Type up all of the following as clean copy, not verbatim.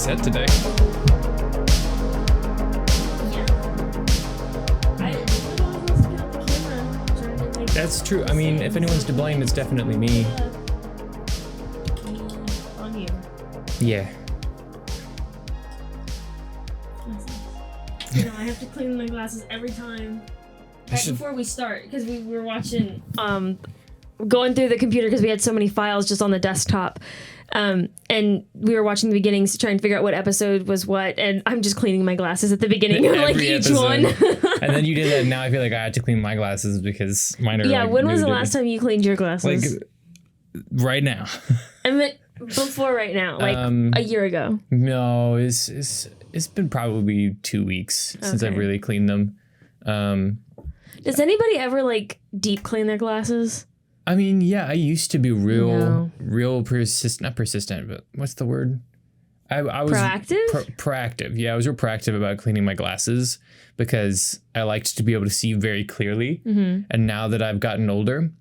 set today. That's true. I mean, if anyone's to blame, it's definitely me. On you. Yeah. You know, I have to clean my glasses every time. Right before we start, because we were watching, going through the computer because we had so many files just on the desktop. And we were watching the beginnings, trying to figure out what episode was what, and I'm just cleaning my glasses at the beginning of like each one. And then you did that, and now I feel like I had to clean my glasses because mine are when was the last time you cleaned your glasses? Like, right now. I meant before right now, like a year ago. No, it's been probably 2 weeks since I've really cleaned them. Does anybody ever like deep clean their glasses? I mean, yeah, I used to be real persistent, not persistent, but what's the word? I was proactive? Proactive. Yeah, I was real proactive about cleaning my glasses because I liked to be able to see very clearly. Mm-hmm. And now that I've gotten older,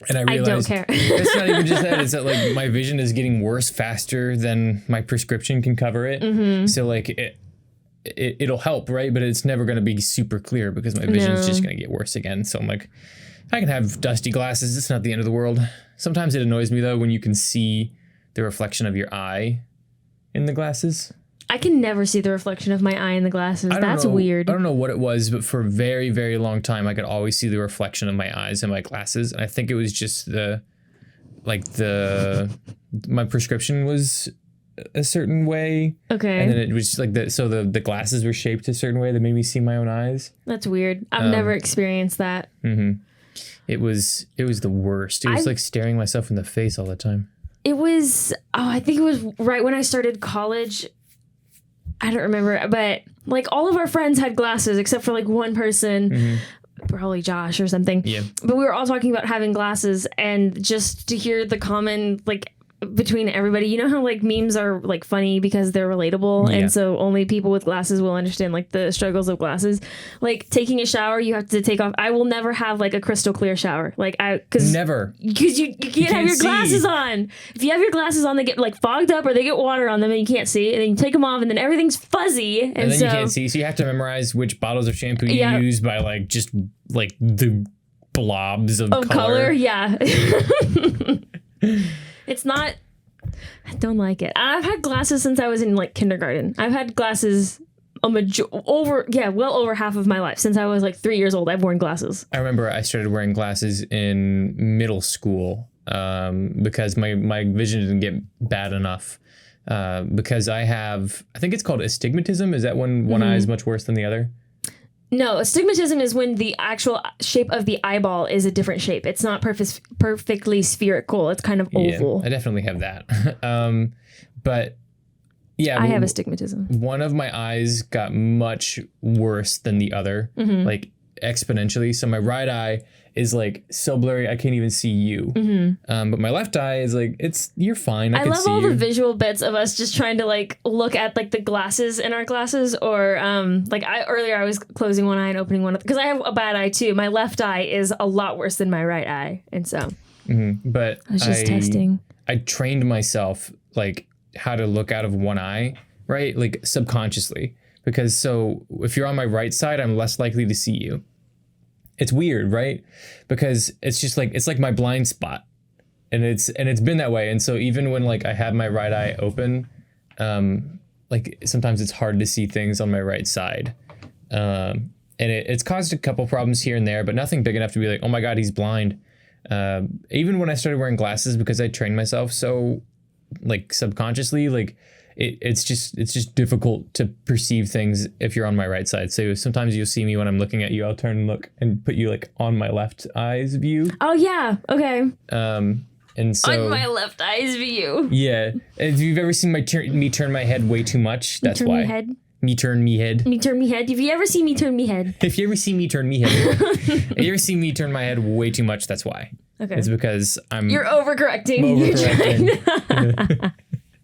and I realized I don't care. It's not even just that. It's that like my vision is getting worse faster than my prescription can cover it. Mm-hmm. So like it'll help, right? But it's never going to be super clear because my vision is just going to get worse again. So I'm like, I can have dusty glasses. It's not the end of the world. Sometimes it annoys me though when you can see the reflection of your eye in the glasses. I can never see the reflection of my eye in the glasses. That's weird. I don't know what it was, but for a very, very long time, I could always see the reflection of my eyes in my glasses. And I think it was just my prescription was a certain way. Okay. And then it was like the glasses were shaped a certain way that made me see my own eyes. That's weird. I've never experienced that. Mm-hmm. It was the worst. It was like staring myself in the face all the time. It was, I think it was right when I started college. I don't remember, but like all of our friends had glasses except for like one person, probably Josh or something. Yeah. But we were all talking about having glasses, and just to hear the common like between everybody, you know how like memes are like funny because they're relatable, and so only people with glasses will understand like the struggles of glasses. Like taking a shower, you have to take off. I will never have like a crystal clear shower, like because you can't have your glasses on. If you have your glasses on, they get like fogged up or they get water on them and you can't see, and then you take them off and then everything's fuzzy, and then you can't see. So you have to memorize which bottles of shampoo you use by like just like the blobs of color. Yeah. It's not, I don't like it. I've had glasses since I was in like kindergarten. I've had glasses well over half of my life. Since I was like 3 years old, I've worn glasses. I remember I started wearing glasses in middle school because my vision didn't get bad enough. Because I think it's called astigmatism. Is that when one eye is much worse than the other? No, astigmatism is when the actual shape of the eyeball is a different shape. It's not perfectly spherical. It's kind of oval. Yeah, I definitely have that. But yeah, I have astigmatism. One of my eyes got much worse than the other, like exponentially. So my right eye is like so blurry I can't even see you. But my left eye is like you're fine. I love all the visual bits of us just trying to like look at like the glasses in our glasses, or earlier I was closing one eye and opening one because I have a bad eye too. My left eye is a lot worse than my right eye, and so. But I was just testing. I trained myself like how to look out of one eye, right? Like subconsciously, because so if you're on my right side, I'm less likely to see you. It's weird, right? Because it's just like it's like my blind spot, and it's been that way. And so even when like I have my right eye open, like sometimes it's hard to see things on my right side, and it's caused a couple problems here and there, but nothing big enough to be like, oh my God, he's blind. Even when I started wearing glasses because I trained myself so like subconsciously, like. It's just difficult to perceive things if you're on my right side. So sometimes you'll see me when I'm looking at you. I'll turn and look and put you like on my left eye's view. Oh yeah, okay. And so on my left eye's view. Yeah, if you've ever seen me turn my head way too much, that's why. Me turn me head. Me turn me head. If you ever see me turn me head. If you ever see me turn me head. If you ever see me turn my head way too much, that's why. Okay. It's because You're overcorrecting.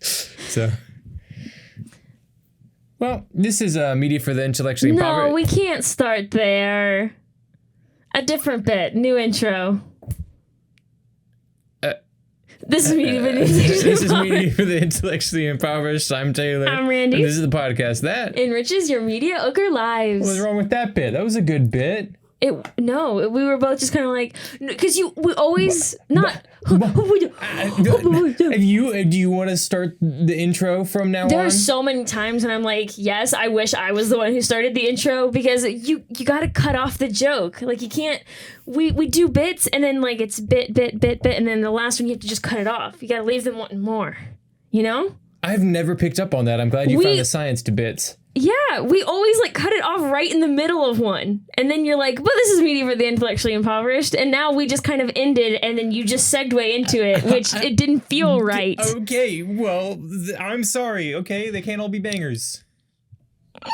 So. Well, this is media for the intellectually impoverished. No, we can't start there. A different bit. New intro. This is me. This is me for the intellectually impoverished. I'm Taylor. I'm Randy. And this is the podcast that enriches your mediocre lives. What's wrong with that bit? That was a good bit. No, we were both just kind of like, because we always not. Do you want to start the intro from now on? There are so many times when I'm like, yes, I wish I was the one who started the intro, because you got to cut off the joke. Like, you can't. We do bits and then like it's bit, and then the last one you have to just cut it off. You got to leave them wanting more. You know? I've never picked up on that. I'm glad you found the science to bits. Yeah, we always like cut it off right in the middle of one. And then you're like, well, this is media for the intellectually impoverished. And now we just kind of ended, and then you just segue into it, which it didn't feel right. Okay, well, I'm sorry. Okay, they can't all be bangers. I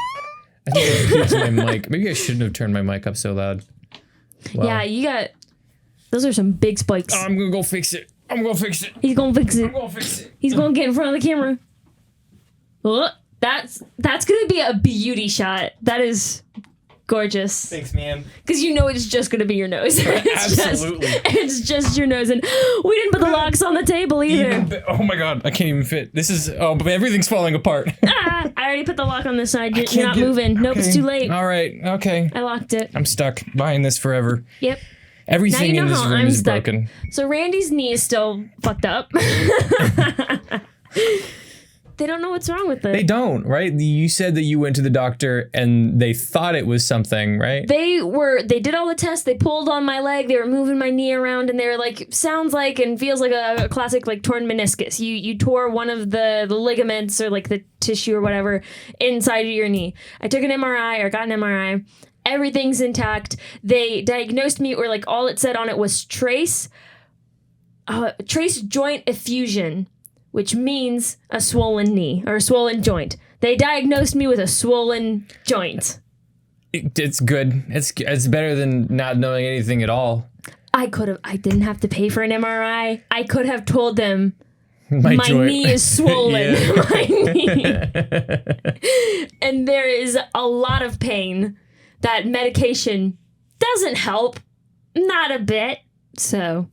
think I used my mic. Maybe I shouldn't have turned my mic up so loud. Wow. Yeah, you got... Those are some big spikes. I'm going to go fix it. He's going to fix it. I'm going to fix it. He's going to get in front of the camera. Oh, that's going to be a beauty shot. That is gorgeous. Thanks, man. Because you know it's just going to be your nose. Absolutely. It's just your nose. And we didn't put the locks on the table either. Oh my god, I can't even fit. But everything's falling apart. I already put the lock on this side. You're not moving. Nope, it's too late. All right, okay. I locked it. I'm stuck behind this forever. Yep. Everything in this room is broken. So Randy's knee is still fucked up. They don't know what's wrong with it. They don't, right? You said that you went to the doctor and they thought it was something, right? They did all the tests. They pulled on my leg. They were moving my knee around, and they were like, sounds like and feels like a classic like torn meniscus. You tore one of the ligaments or like the tissue or whatever inside of your knee. I took an MRI or got an MRI. Everything's intact. They diagnosed me, or like all it said on it was trace joint effusion, which means a swollen knee or a swollen joint. They diagnosed me with a swollen joint. It's good. It's better than not knowing anything at all. I didn't have to pay for an MRI. I could have told them my knee is swollen. My knee. And there is a lot of pain. That medication doesn't help. Not a bit. So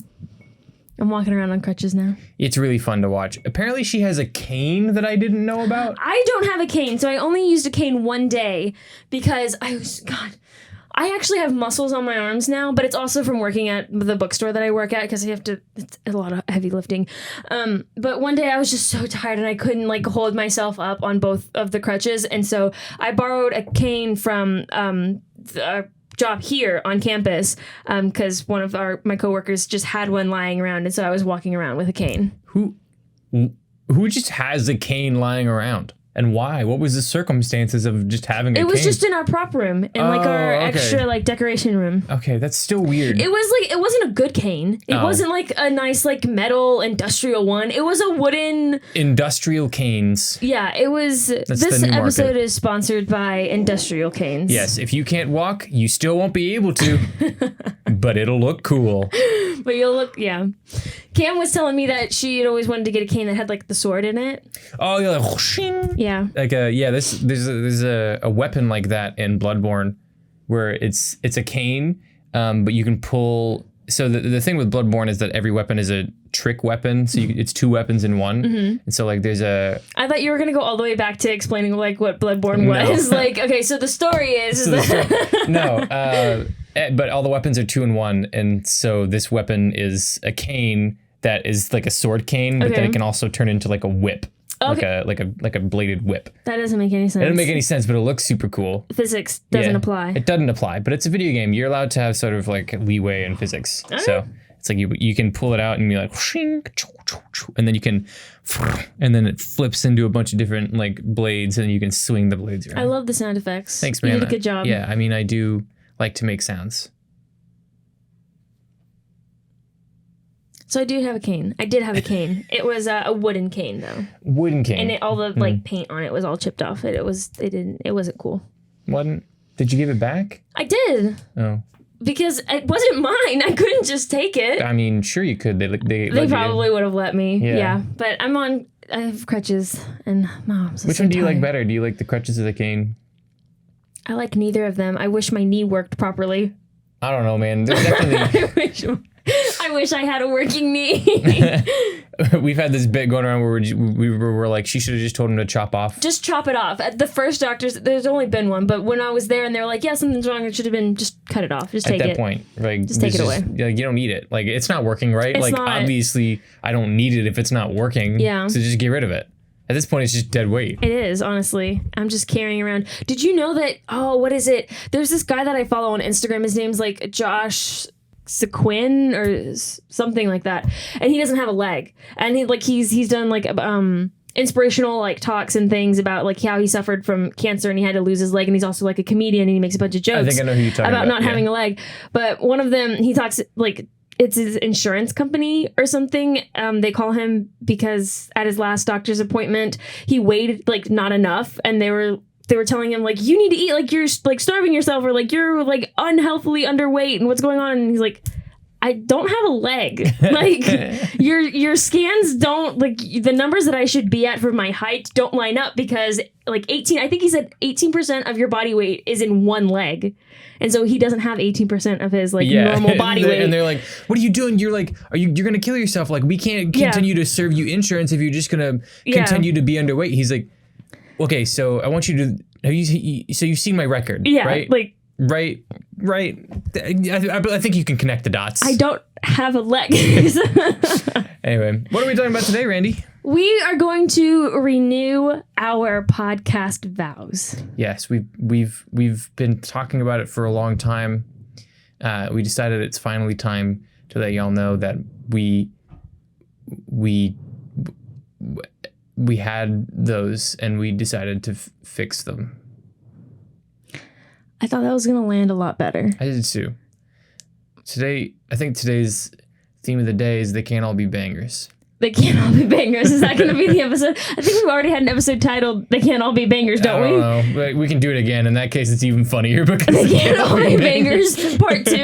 I'm walking around on crutches now. It's really fun to watch. Apparently she has a cane that I didn't know about. I don't have a cane, so I only used a cane one day because I actually have muscles on my arms now, but it's also from working at the bookstore that I work at because it's a lot of heavy lifting. But one day I was just so tired and I couldn't like hold myself up on both of the crutches. And so I borrowed a cane from the job here on campus because one of my coworkers just had one lying around. And so I was walking around with a cane. Who just has a cane lying around? And why? What was the circumstances of just having a cane? It was just in our prop room and like our extra like decoration room. Okay, that's still weird. It wasn't a good cane. It wasn't like a nice like metal industrial one. It was a wooden industrial canes. Yeah, it was. This episode is sponsored by Industrial Canes. Yes, if you can't walk, you still won't be able to, but it'll look cool. But you'll look, yeah. Cam was telling me that she had always wanted to get a cane that had like the sword in it. Oh, you're like, whooshing. Yeah. Like there's a weapon like that in Bloodborne, where it's a cane, but you can pull. So the thing with Bloodborne is that every weapon is a trick weapon, so it's two weapons in one. Mm-hmm. And so like there's a. I thought you were gonna go all the way back to explaining like what Bloodborne was. Like, okay, so the story is. No. But all the weapons are 2 in 1, and so this weapon is a cane that is like a sword cane, but then it can also turn into like a whip, like a bladed whip. That doesn't make any sense. It doesn't make any sense, but it looks super cool. Physics doesn't apply. It doesn't apply, but it's a video game. You're allowed to have sort of like leeway in physics. So it's like you can pull it out and be like, and then you can, and then it flips into a bunch of different like blades, and you can swing the blades around. I love the sound effects. Thanks, man. You did a good job. Yeah, I mean, I do like to make sounds. So I did have a cane. It was a wooden cane though. Wooden cane. And all the like paint on it was all chipped off. It wasn't cool. Did you give it back? I did. Oh. Because it wasn't mine. I couldn't just take it. I mean, sure you could. They probably would have let me. Yeah. But I have crutches and Which one do you like better? Do you like the crutches or the cane? I like neither of them. I wish my knee worked properly. I don't know, man. There's definitely. I wish I had a working knee. We've had this bit going around where we were like, she should have just told him to chop off. Just chop it off. At the first doctor's, there's only been one, but when I was there and they were like, yeah, something's wrong, it should have been, just cut it off. Just take it. At that point, like, just take it away. Like, you don't need it. Like, it's not working, right? It's like, not. Obviously, I don't need it if it's not working. Yeah. So just get rid of it. At this point, it's just dead weight. It is, honestly. I'm just carrying around. Did you know that, what is it? There's this guy that I follow on Instagram. His name's like Josh Sequin or something like that. And he doesn't have a leg. And he's done like inspirational like talks and things about like how he suffered from cancer and he had to lose his leg. And he's also like a comedian and he makes a bunch of jokes I think I know who you're talking about not having a leg. But one of them, he talks like, it's his insurance company or something. They call him because at his last doctor's appointment, he weighed like not enough, and they were telling him like, you need to eat, like you're like starving yourself, or like you're like unhealthily underweight, and what's going on? And he's like, I don't have a leg. Like your scans don't, like the numbers that I should be at for my height don't line up because like 18, I think he said 18% of your body weight is in one leg. And so he doesn't have 18% of his like normal body weight. And they're like, what are you doing? You're like, you're going to kill yourself. Like, we can't continue to serve you insurance if you're just going to continue to be underweight. He's like, okay, so I want you to, so you've seen my record, right? Like, Right. I think you can connect the dots. I don't have a leg. Anyway, what are we talking about today, Randy? We are going to renew our podcast Vows. Yes, we've been talking about it for a long time. We decided it's finally time to let y'all know that we had those and we decided to fix them. I thought that was going to land a lot better. I did too. I think today's theme of the day is they can't all be bangers. They can't all be bangers. Is that going to be the episode? I think we've already had an episode titled "They Can't All Be Bangers," don't we? I don't know. We can do it again. In that case, it's even funnier because they can't all be bangers. Part 2.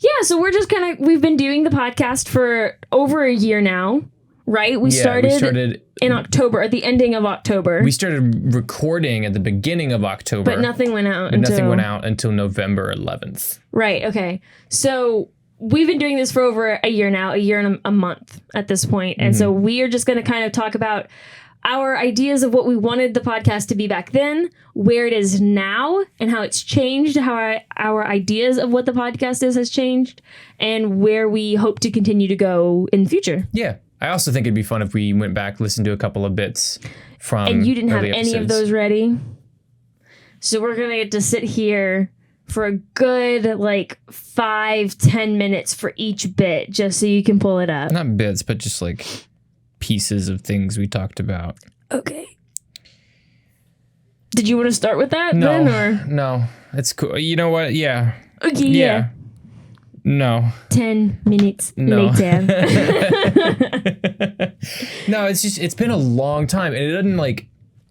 Yeah. So we're just we've been doing the podcast for over a year now, right? We started in October, at the ending of October. We started recording at the beginning of October, but nothing went out. Nothing went out until November 11th. Right. Okay. So we've been doing this for over a year now, a year and a month at this point. And so we are just going to kind of talk about our ideas of what we wanted the podcast to be back then, where it is now, and how it's changed, how our ideas of what the podcast has changed, and where we hope to continue to go in the future. Yeah. I also think it'd be fun if we went back, listened to a couple of bits from and you didn't have episodes. any of those ready. So we're going to get to sit here for a good 5-10 minutes for each bit, just so you can pull it up. Not bits, but just like pieces of things we talked about. Okay. Did you want to start with that then? Or? No, it's cool. You know what? Yeah. Okay, yeah. No. 10 minutes later. No, it's been a long time. And it doesn't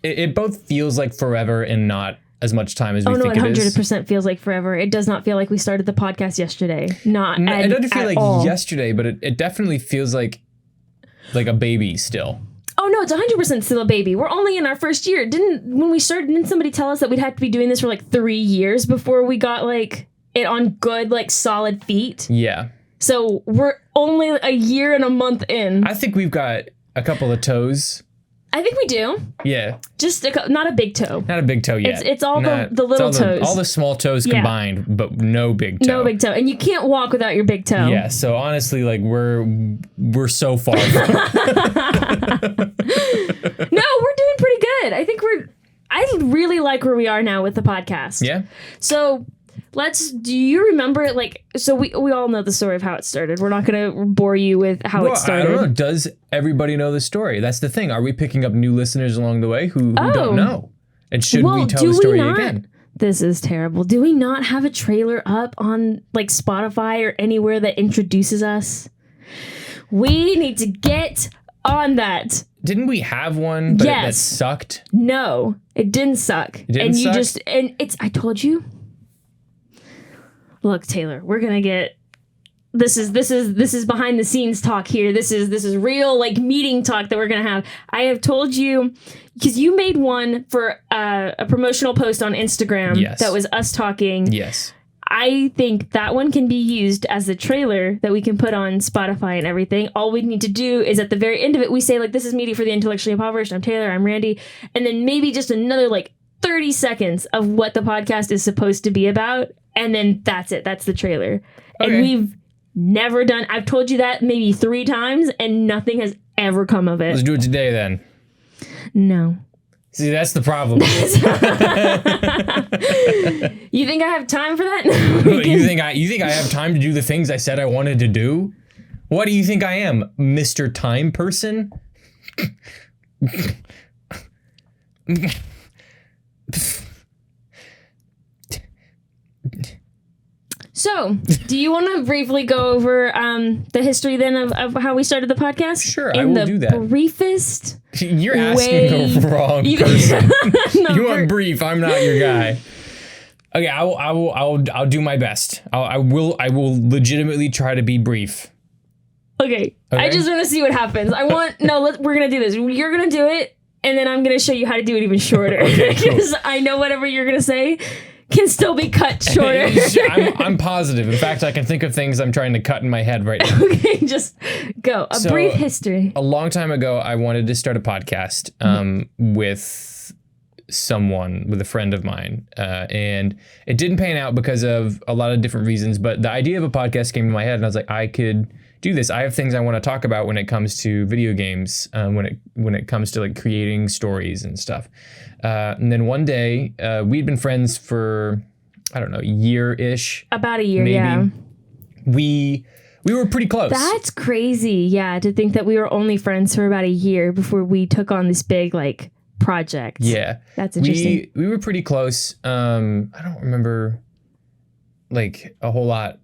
it both feels like forever and not as much time as we think it is. 100% feels like forever. It does not feel like we started the podcast yesterday. It doesn't feel like all. Yesterday, but it definitely feels like a baby still. Oh no, it's 100% still a baby. We're only in our first year. When we started, didn't somebody tell us that we'd have to be doing this for 3 years before we got it on good solid feet? Yeah. So we're only a year and a month in. I think we've got a couple of toes. I think we do. Yeah. Just not a big toe. Not a big toe yet. It's all the little toes. All the small toes combined, but no big toe. No big toe. And you can't walk without your big toe. Yeah, so honestly, we're so far from No, we're doing pretty good. I really like where we are now with the podcast. Yeah. So do you remember so we all know the story of how it started. We're not going to bore you with how it started. I don't know. Does everybody know the story? That's the thing. Are we picking up new listeners along the way who don't know? And should we tell the story again? This is terrible. Do we not have a trailer up on Spotify or anywhere that introduces us? We need to get on that. Didn't we have one that sucked? No, it didn't suck. I told you. Look, Taylor, we're gonna get this is behind the scenes talk here. This is real meeting talk that we're gonna have. I have told you because you made one for a promotional post on Instagram that was us talking. Yes. I think that one can be used as the trailer that we can put on Spotify and everything. All we need to do is at the very end of it, we say like, this is Media for the Intellectually Impoverished. I'm Taylor. I'm Randy. And then maybe just another like 30 seconds of what the podcast is supposed to be about. And then that's it. That's the trailer. Okay. And we've never done, I've told you that maybe 3 times and nothing has ever come of it. Let's do it today then. No. See, that's the problem. You think I have time for that? you think I have time to do the things I said I wanted to do? What do you think I am, Mr. Time Person? So, do you want to briefly go over the history then of how we started the podcast? Sure, I will do that. Briefest. You're asking the wrong person. No, you want brief? I'm not your guy. Okay, I'll do my best. I will legitimately try to be brief. Okay. I just want to see what happens. We're gonna do this. You're gonna do it, and then I'm gonna show you how to do it even shorter. Okay, cool. Because I know whatever you're gonna say can still be cut shorter. I'm positive. In fact, I can think of things I'm trying to cut in my head right now. Okay, just go. Brief history. A long time ago, I wanted to start a podcast with a friend of mine. And it didn't pan out because of a lot of different reasons. But the idea of a podcast came to my head, and I was like, I could do this. I have things I want to talk about when it comes to video games, when it comes to like creating stories and stuff. And then one day, we'd been friends for, I don't know, a year-ish. About a year, maybe. Yeah. We were pretty close. That's crazy, yeah, to think that we were only friends for about a year before we took on this big, like, project. Yeah. That's interesting. We were pretty close. I don't remember, like, a whole lot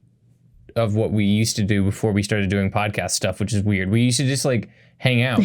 of what we used to do before we started doing podcast stuff, which is weird. We used to just, like, hang out,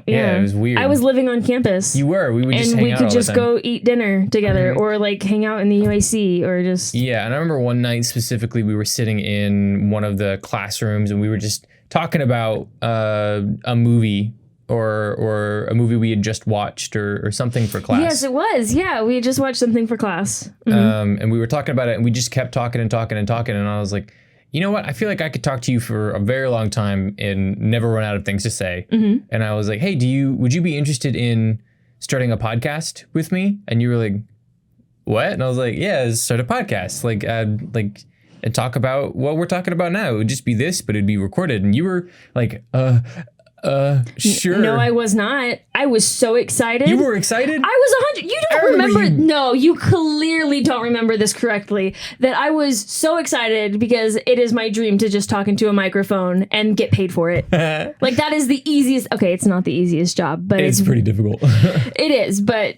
yeah. It was weird. I was living on campus. You were. We would just hang out. And we could just go eat dinner together, or like hang out in the UIC, or just. Yeah, and I remember one night specifically, we were sitting in one of the classrooms, and we were just talking about a movie or a movie we had just watched or something for class. Yes, it was. Yeah, we had just watched something for class. Mm-hmm. And we were talking about it, and we just kept talking, and I was like, you know what? I feel like I could talk to you for a very long time and never run out of things to say. Mm-hmm. And I was like, hey, would you be interested in starting a podcast with me? And you were like, what? And I was like, yeah, let's start a podcast. And talk about what we're talking about now. It would just be this, but it'd be recorded. And you were like, sure. No, I was not. I was so excited. You were excited? I was 100. You don't remember? No, you clearly don't remember this correctly. That I was so excited because it is my dream to just talk into a microphone and get paid for it. Like, that is the easiest. Okay, it's not the easiest job, but it's pretty difficult. It is, but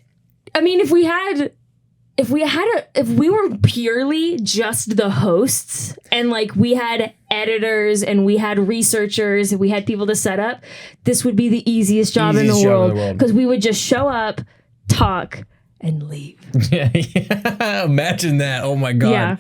I mean, if we were purely just the hosts and like we had editors and we had researchers and we had people to set up, this would be the easiest job in the world, because we would just show up, talk, and leave. Yeah. Imagine that. Oh my God. Yeah.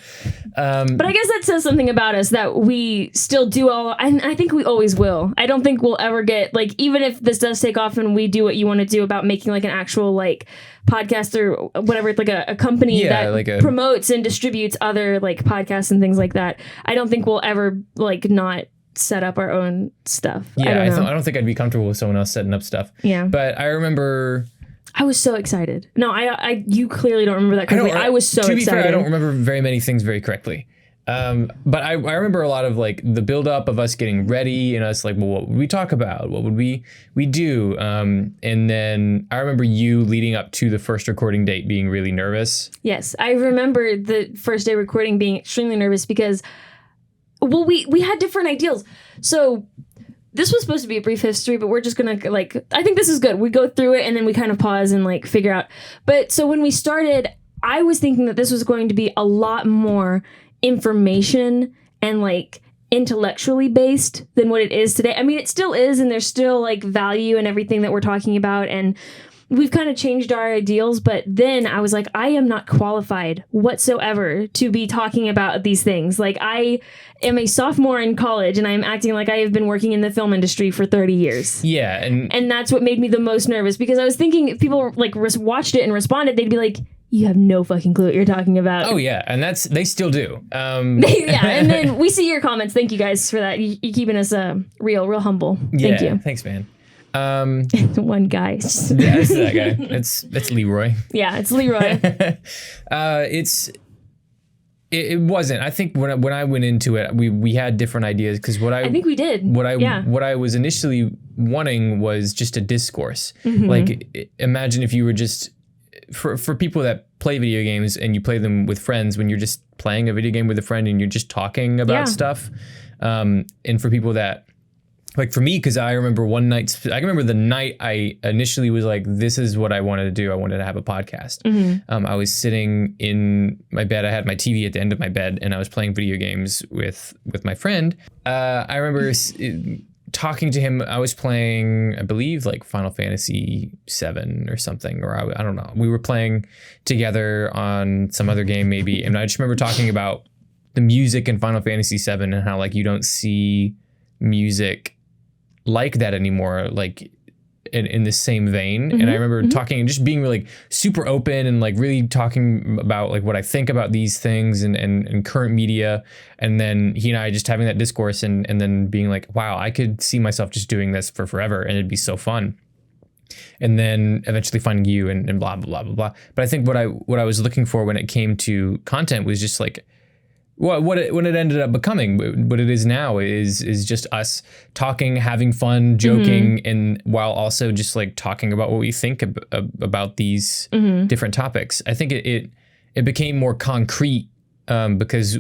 But I guess that says something about us, that we still do all, and I think we always will. I don't think we'll ever get, like, even if this does take off and we do what you want to do about making like an actual like podcast or whatever, like a company that promotes and distributes other like podcasts and things like that, I don't think we'll ever like not set up our own stuff. Yeah, I don't think I'd be comfortable with someone else setting up stuff. Yeah. But I remember... I was so excited. No, you clearly don't remember that correctly. I was so excited. To be fair, I don't remember very many things very correctly. But I remember a lot of like the build up of us getting ready and us like, well, what would we talk about? What would we do? And then I remember you leading up to the first recording date being really nervous. Yes, I remember the first day recording being extremely nervous because, well, we had different ideals. So this was supposed to be a brief history, but we're just going to like, I think this is good. We go through it and then we kind of pause and like figure out. But so when we started, I was thinking that this was going to be a lot more information and like intellectually based than what it is today. I mean, it still is, and there's still like value in everything that we're talking about, and we've kind of changed our ideals. But then I was like, I am not qualified whatsoever to be talking about these things. Like, I am a sophomore in college and I'm acting like I have been working in the film industry for 30 years. Yeah. And that's what made me the most nervous, because I was thinking if people like watched it and responded, they'd be like, you have no fucking clue what you're talking about. Oh yeah, and they still do. Yeah, and then we see your comments. Thank you guys for that. You keeping us real humble. Thank you. Thanks, man. One guy. Yeah, it's that guy. It's Leroy. Yeah, it's Leroy. It wasn't. I think when I went into it, we had different ideas because I think we did. What I was initially wanting was just a discourse. Like imagine if you were just for people that play video games and you play them with friends, when you're just playing a video game with a friend and you're just talking about stuff. And for people that, like for me, because I remember the night I initially was like, this is what I wanted to do. I wanted to have a podcast. I was sitting in my bed. I had my TV at the end of my bed and I was playing video games with my friend. I remember talking to him. I was playing, I believe, like Final Fantasy VII or something, or I don't know. We were playing together on some other game maybe. And I just remember talking about the music in Final Fantasy VII and how like you don't see music like that anymore, like in the same vein. And I remember talking and just being really super open and like really talking about like what I think about these things and current media. And then he and I just having that discourse and then being like, wow, I could see myself just doing this for forever and it'd be so fun. And then eventually finding you and blah, blah, blah, blah, blah. But I think what I was looking for when it came to content was just like, what it ended up becoming, what it is now is just us talking, having fun, joking, and while also just like talking about what we think about these different topics. I think it became more concrete because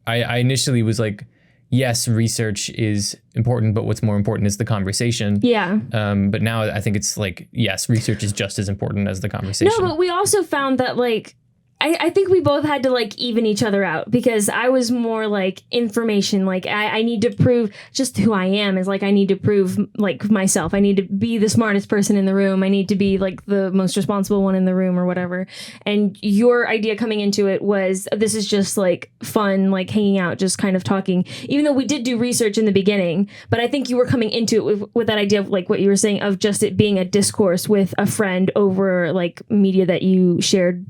I initially was like, yes, research is important, but what's more important is the conversation. Yeah. But now I think it's like, yes, research is just as important as the conversation. No, but we also found that like, I think we both had to like even each other out because I was more like information. Like I need to prove just who I am is like, I need to prove like myself. I need to be the smartest person in the room. I need to be like the most responsible one in the room or whatever. And your idea coming into it was this is just like fun, like hanging out, just kind of talking, even though we did do research in the beginning. But I think you were coming into it with that idea of like what you were saying of just it being a discourse with a friend over like media that you shared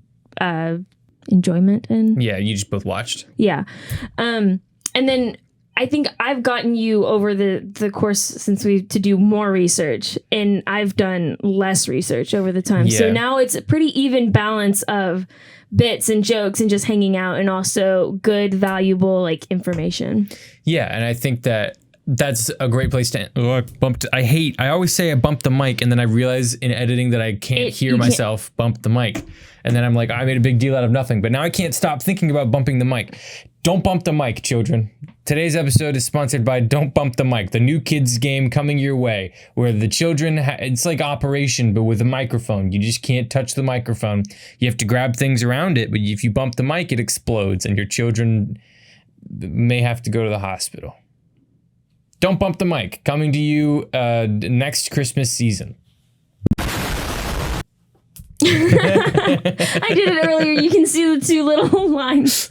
enjoyment in. Yeah, you just both watched. Yeah. And then I think I've gotten you over the course since to do more research, and I've done less research over the time. Yeah. So now it's a pretty even balance of bits and jokes and just hanging out and also good, valuable like information. Yeah, and I think that's a great place to end. Oh, I always say I bumped the mic and then I realize in editing that I can't hear myself bump the mic. And then I'm like, I made a big deal out of nothing, but now I can't stop thinking about bumping the mic. Don't bump the mic, children. Today's episode is sponsored by Don't Bump the Mic, the new kids game coming your way, where the children, it's like Operation, but with a microphone. You just can't touch the microphone. You have to grab things around it, but if you bump the mic, it explodes and your children may have to go to the hospital. Don't Bump the Mic, coming to you next Christmas season. I did it earlier. You can see the two little lines.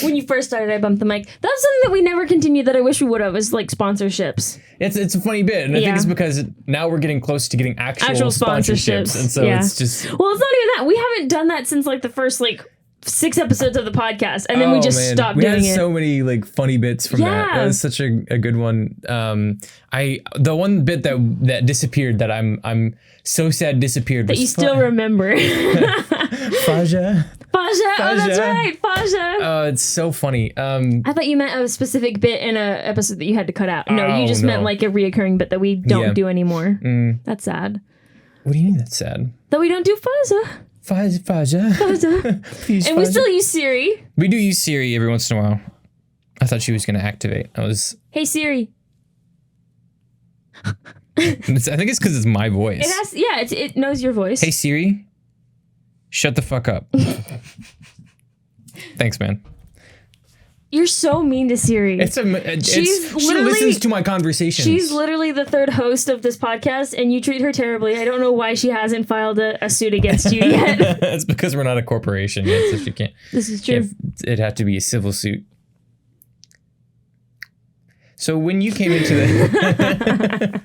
When you first started, I bumped the mic. That's something that we never continued that I wish we would have, is like sponsorships. It's a funny bit, and I think it's because now we're getting close to getting actual sponsorships. And so it's just... Well, it's not even that. We haven't done that since like the first like 6 episodes of the podcast, and then we just stopped doing it. We had so many like funny bits from that. That was such a good one. The one bit that disappeared that I'm so sad disappeared that you still remember. Faja. Oh, that's right, Faja. Oh, it's so funny. I thought you meant a specific bit in a episode that you had to cut out. No, you just meant like a reoccurring bit that we don't do anymore. That's sad. What do you mean that's sad? That we don't do Faja. Faja. Please, and Faja. We still use Siri. We do use Siri every once in a while. I thought she was going to activate. Hey, Siri. I think it's because it's my voice. It knows your voice. Hey, Siri. Shut the fuck up. Thanks, man. You're so mean to Siri. She listens to my conversations. She's literally the third host of this podcast, and you treat her terribly. I don't know why she hasn't filed a suit against you yet. It's because we're not a corporation yet, so she can't. This is true. It'd have to be a civil suit. So when you came into the...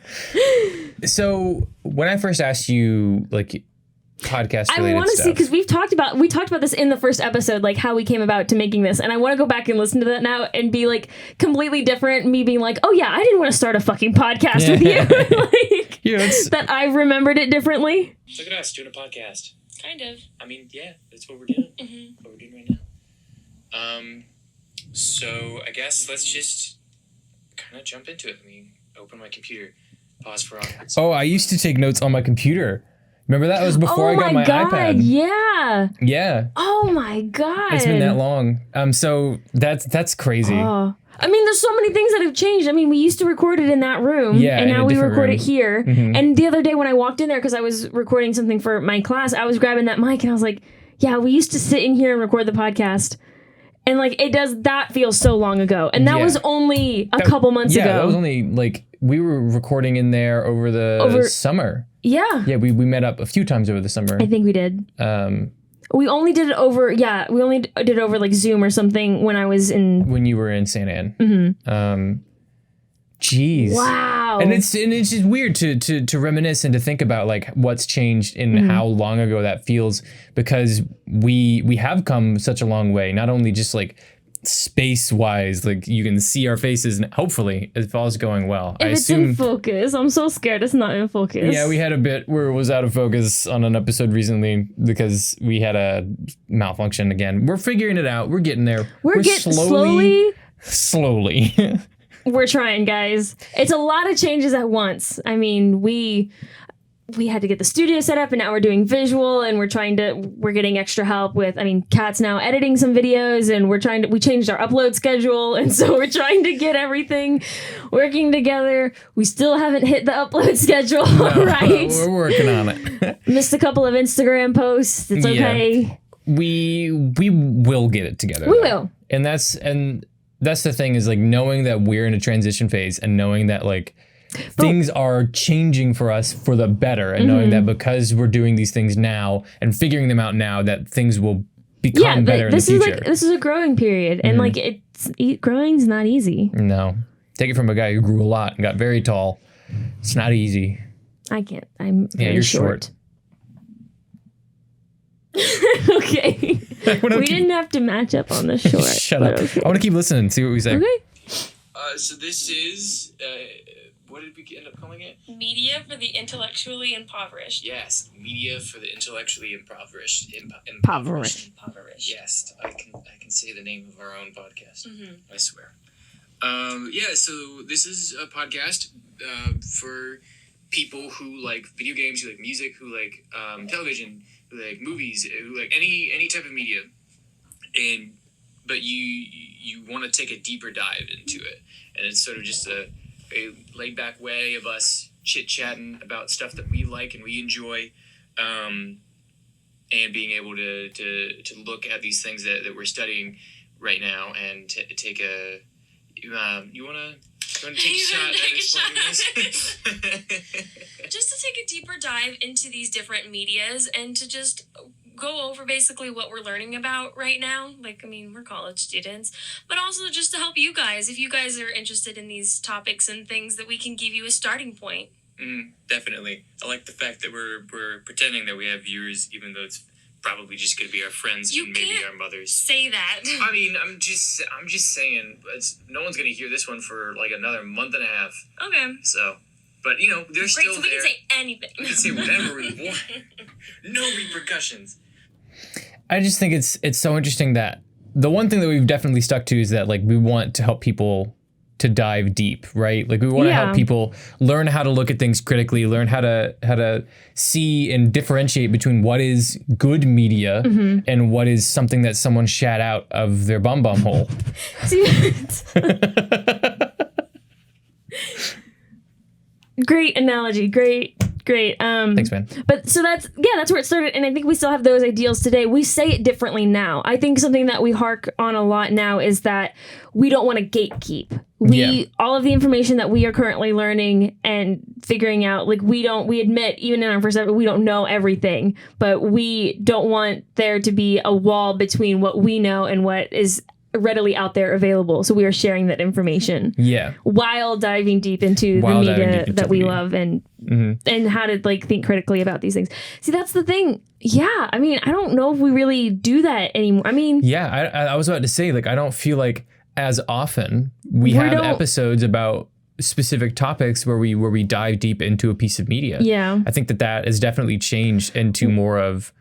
So when I first asked you, like... podcast I related want to stuff. see, because we talked about this in the first episode, like how we came about to making this, and I want to go back and listen to that now and be like completely different. Me being like, oh yeah, I didn't want to start a fucking podcast with you. Like, that I remembered it differently. Look at us doing a podcast. Kind of. I mean, yeah, that's what we're doing. What we're doing right now. So I guess let's just kind of jump into it. Let me open my computer. Pause for audience. Oh, I used to take notes on my computer. Remember that? It was before I got my iPad. Yeah. Yeah. Oh my God. It's been that long. So that's crazy. Oh. I mean, there's so many things that have changed. I mean, we used to record it in that room, and now we record it here. And the other day when I walked in there, because I was recording something for my class, I was grabbing that mic and I was like, yeah, we used to sit in here and record the podcast. And like, that feels so long ago. And that was only a couple months ago. Yeah, that was only like, we were recording in there over the summer. Yeah. Yeah, we met up a few times over the summer. I think we did. We only did it over, like Zoom or something when I was in... When you were in St. Anne. Jeez. Wow. And it's just weird to reminisce and to think about like what's changed and how long ago that feels, because we have come such a long way, not only just like space wise, like you can see our faces, and hopefully if all's going well. If it's in focus, I'm so scared it's not in focus. Yeah, we had a bit where it was out of focus on an episode recently because we had a malfunction again. We're figuring it out. We're getting there. We're getting slowly. We're trying, guys. It's a lot of changes at once. I mean, we had to get the studio set up, and now we're doing visual, and we're getting extra help with, Kat's now editing some videos, and we changed our upload schedule, and so we're trying to get everything working together. We still haven't hit the upload schedule, right? We're working on it. Missed a couple of Instagram posts. It's okay. Yeah. We will get it together. We will. And that's the thing, is like knowing that we're in a transition phase, and knowing that like things are changing for us for the better, and knowing that because we're doing these things now and figuring them out now, that things will become better in the future. This is a growing period, and like growing's not easy. No. Take it from a guy who grew a lot and got very tall. It's not easy. I can't. I'm very you're short. Okay. We didn't have to match up on the short. Shut up. Okay. I want to keep listening, see what we say. Okay. So this is, what did we end up calling it? Media for the intellectually impoverished. Yes, media for the intellectually impoverished. Impoverished. Yes, I can say the name of our own podcast. I swear. So this is a podcast for people who like video games, who like music, who like television, who like movies, who like any type of media, but you want to take a deeper dive into it, and it's sort of just a laid back way of us chit chatting about stuff that we like and we enjoy, and being able to look at these things that we're studying right now and take a. You want to take a shot at explaining this? Just to take a deeper dive into these different medias and to just go over basically what we're learning about right now. Like, we're college students, but also just to help you guys, if you guys are interested in these topics and things, that we can give you a starting point. Definitely. I like the fact that we're pretending that we have viewers, even though it's probably just going to be our friends and maybe our mothers. Say that. I'm just saying, no one's going to hear this one for like another month and a half. Okay. So, but they're still there. We can say anything. We can say whatever we want. No repercussions. I just think it's so interesting that the one thing that we've definitely stuck to is that like we want to help people to dive deep, right? Like we want to help people learn how to look at things critically, learn how to see and differentiate between what is good media and what is something that someone shat out of their bum hole. Great analogy. Great. Thanks, man. But so that's where it started, and I think we still have those ideals today. We say it differently now. I think something that we hark on a lot now is that we don't want to gatekeep. All of the information that we are currently learning and figuring out, like we admit, even in our first episode, we don't know everything, but we don't want there to be a wall between what we know and what is readily out there available. So we are sharing that information. Yeah. While diving deep into the media that we love and how to like think critically about these things. See, that's the thing. Yeah. I mean, I don't know if we really do that anymore. I mean, yeah, I was about to say, like, I don't feel like as often we have episodes about specific topics where we dive deep into a piece of media. Yeah. I think that has definitely changed into more of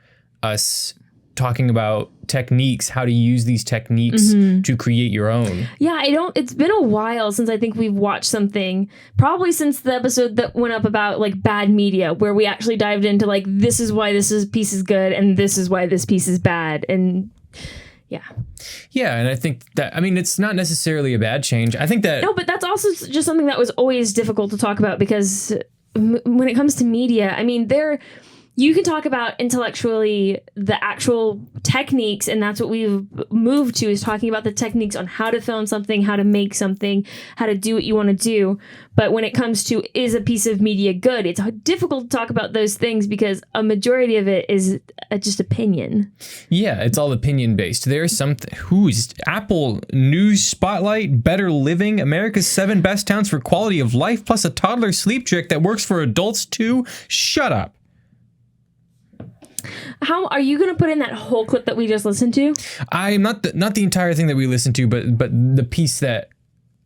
us talking about techniques, how to use these techniques to create your own. Yeah, it's been a while since I think we've watched something, probably since the episode that went up about like bad media, where we actually dived into like, this is why piece is good and this is why this piece is bad. And yeah, and I think that, I mean, it's not necessarily a bad change. I think that... No, but that's also just something that was always difficult to talk about because when it comes to media, I mean, you can talk about intellectually the actual techniques, and that's what we've moved to, is talking about the techniques on how to film something, how to make something, how to do what you want to do. But when it comes to, is a piece of media good, it's difficult to talk about those things because a majority of it is just opinion. Yeah, it's all opinion based. There's something, who's Apple News Spotlight, Better Living, America's 7 Best Towns for Quality of Life, plus a toddler sleep trick that works for adults too. Shut up. How are you going to put in that whole clip that we just listened to? I'm not the entire thing that we listened to, but the piece that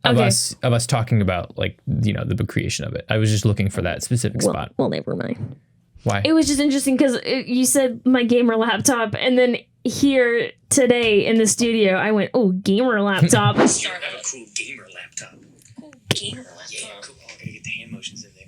of us talking about, like, you know, the creation of it. I was just looking for that specific spot. Well, never mind. Why? It was just interesting because you said my gamer laptop, and then here today in the studio, I went, "Oh, gamer laptop." Start have a cool gamer laptop. Cool gamer laptop. Yeah, cool. Oh, I gotta get the hand motions in there.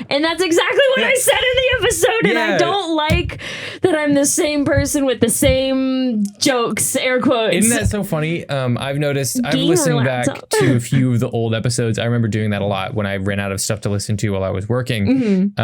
And that's exactly what I said in the episode. And I don't like that I'm the same person with the same jokes, air quotes. Isn't that so funny? I've noticed, I've listened back to a few of the old episodes. I remember doing that a lot when I ran out of stuff to listen to while I was working.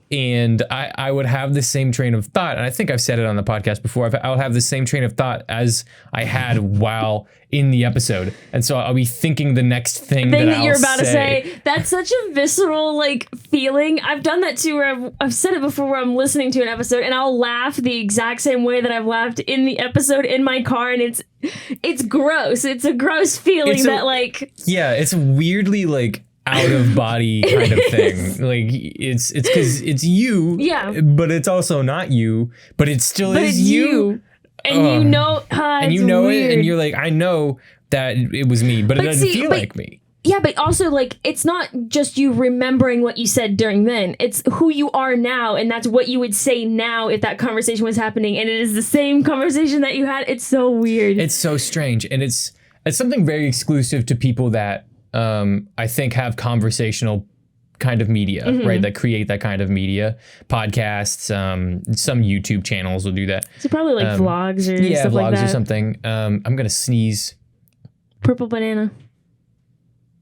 And I would have the same train of thought. And I think I've said it on the podcast before. I would have the same train of thought as I had while in the episode. And so I'll be thinking the next thing that you're about to say. That's such a visceral like feeling. I've done that too, where I've said it before, where I'm listening to an episode and I'll laugh the exact same way that I've laughed in the episode in my car. And it's gross. It's a gross feeling yeah, it's weirdly like out of body kind of thing. Like it's because it's you, but it's also not you, but it still is you. And you know, and you know weird. It, and you're like, I know that it was me, but it doesn't feel like me. Yeah, but also like it's not just you remembering what you said during then. It's who you are now, and that's what you would say now if that conversation was happening, and it is the same conversation that you had. It's so weird. It's so strange, and it's something very exclusive to people that I think have conversational kind of media, right? That create that kind of media. Podcasts, some YouTube channels will do that. So probably like vlogs or stuff like that. Vlogs or something. I'm gonna sneeze. Purple banana.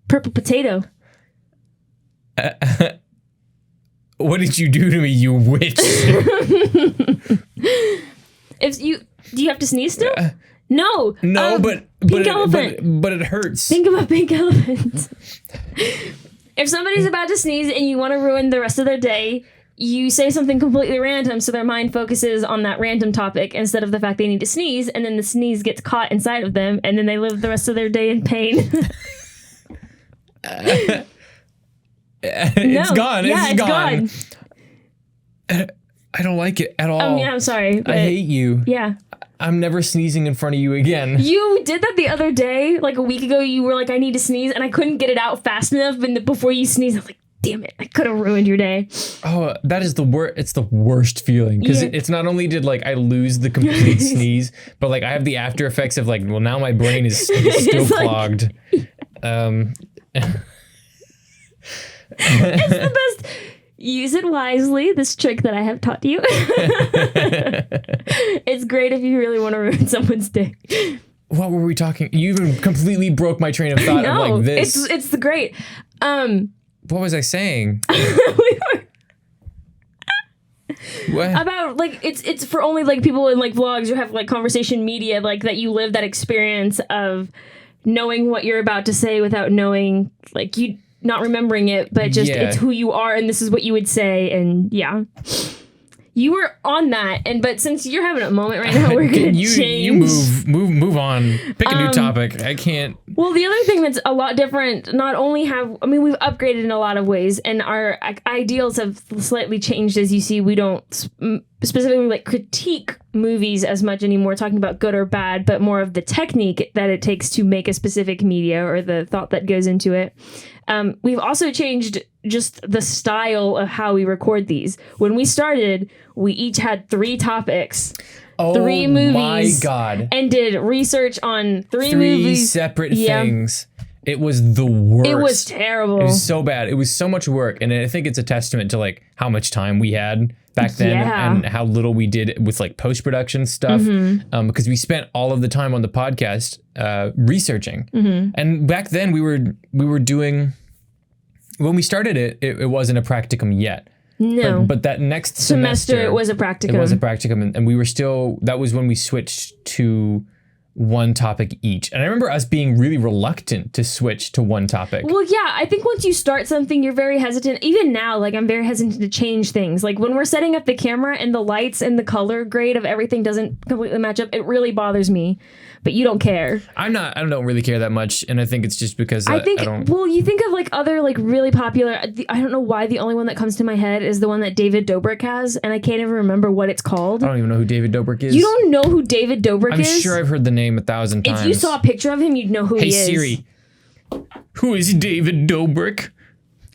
Purple potato. What did you do to me, you witch? Do you have to sneeze still? No, but it hurts. Think about pink elephant. If somebody's about to sneeze and you want to ruin the rest of their day, you say something completely random so their mind focuses on that random topic instead of the fact they need to sneeze, and then the sneeze gets caught inside of them, and then they live the rest of their day in pain. It's gone. Yeah, it's gone. I don't like it at all. I'm sorry. I hate you. Yeah. I'm never sneezing in front of you again. You did that the other day, like a week ago. You were like, I need to sneeze, and I couldn't get it out fast enough. And before you sneezed, I was like, damn it, I could have ruined your day. Oh, that is the worst. It's the worst feeling because it's not only did like I lose the complete sneeze, but like I have the after effects of like, well, now my brain is still clogged. It's the best. Use it wisely, this trick that I have taught you. It's great if you really want to ruin someone's day. What were we talking? You even completely broke my train of thought of like this. It's great. What was I saying? What? About like it's for only like people in like vlogs who have like conversation media, like that you live that experience of knowing what you're about to say without knowing, like you not remembering it, but just it's who you are and this is what you would say. And yeah, You were on that, but since you're having a moment right now, we're gonna change. You move on. Pick a new topic. I can't. Well, the other thing that's a lot different, not only we've upgraded in a lot of ways, and our ideals have slightly changed. As you see, we don't specifically like critique movies as much anymore, talking about good or bad, but more of the technique that it takes to make a specific media or the thought that goes into it. We've also changed just the style of how we record these. When we started, we each had 3 topics, 3 movies. My God. And did research on 3 3 movies. separate things. It was the worst. It was terrible. It was so bad. It was so much work. And I think it's a testament to like how much time we had back then and how little we did with like post-production stuff. Because we spent all of the time on the podcast researching. And back then we were doing, when we started it wasn't a practicum yet. No. But that next semester it was a practicum. It was a practicum. And we were still, that was when we switched to one topic each. And I remember us being really reluctant to switch to one topic. Well, yeah, I think once you start something, you're very hesitant. Even now, like I'm very hesitant to change things. Like when we're setting up the camera and the lights and the color grade of everything doesn't completely match up, it really bothers me. But you don't care. I don't really care that much. And I think it's just because I don't. Well, you think of like other like really popular, I don't know why the only one that comes to my head is the one that David Dobrik has. And I can't even remember what it's called. I don't even know who David Dobrik is. You don't know who David Dobrik is? I'm sure I've heard the name 1,000 times. If you saw a picture of him, you'd know who he is. Hey Siri, who is David Dobrik?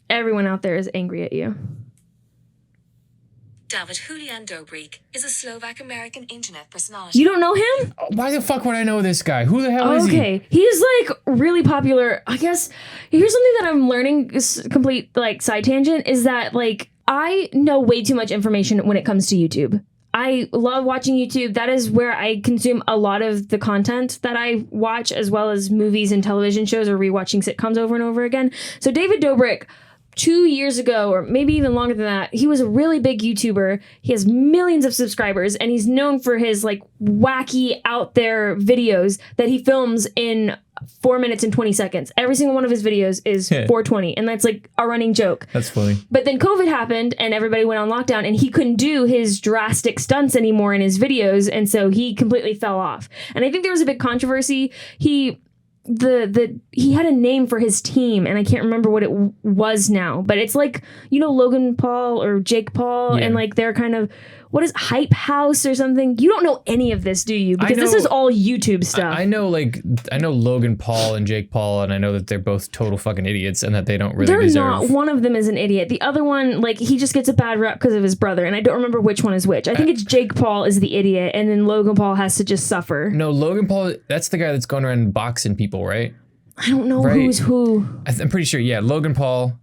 Everyone out there is angry at you. David Julian Dobrik is a Slovak-American internet personality. You don't know him? Why the fuck would I know this guy? Who the hell is he? Okay, he's like really popular. I guess here's something that I'm learning. Complete like side tangent is that like I know way too much information when it comes to YouTube. I love watching YouTube. That is where I consume a lot of the content that I watch, as well as movies and television shows or rewatching sitcoms over and over again. So David Dobrik, 2 years ago, or maybe even longer than that, he was a really big YouTuber. He has millions of subscribers, and he's known for his like wacky out there videos that he films in 4 minutes and 20 seconds. Every single one of his videos is 420, and that's like a running joke. That's funny. But then COVID happened, and everybody went on lockdown, and he couldn't do his drastic stunts anymore in his videos, and so he completely fell off. And I think there was a big controversy. He had a name for his team, and I can't remember what it was now, but it's like, you know, Logan Paul or Jake Paul, and like they're kind of, what is Hype House or something? You don't know any of this, do you? Because this is all YouTube stuff. I know Logan Paul and Jake Paul, and I know that they're both total fucking idiots and that they don't really deserve. They're not. One of them is an idiot. The other one, like, he just gets a bad rep because of his brother, and I don't remember which one is which. I think it's Jake Paul is the idiot, and then Logan Paul has to just suffer. No, Logan Paul, that's the guy that's going around boxing people, right? I don't know who's who. I'm pretty sure, yeah, Logan Paul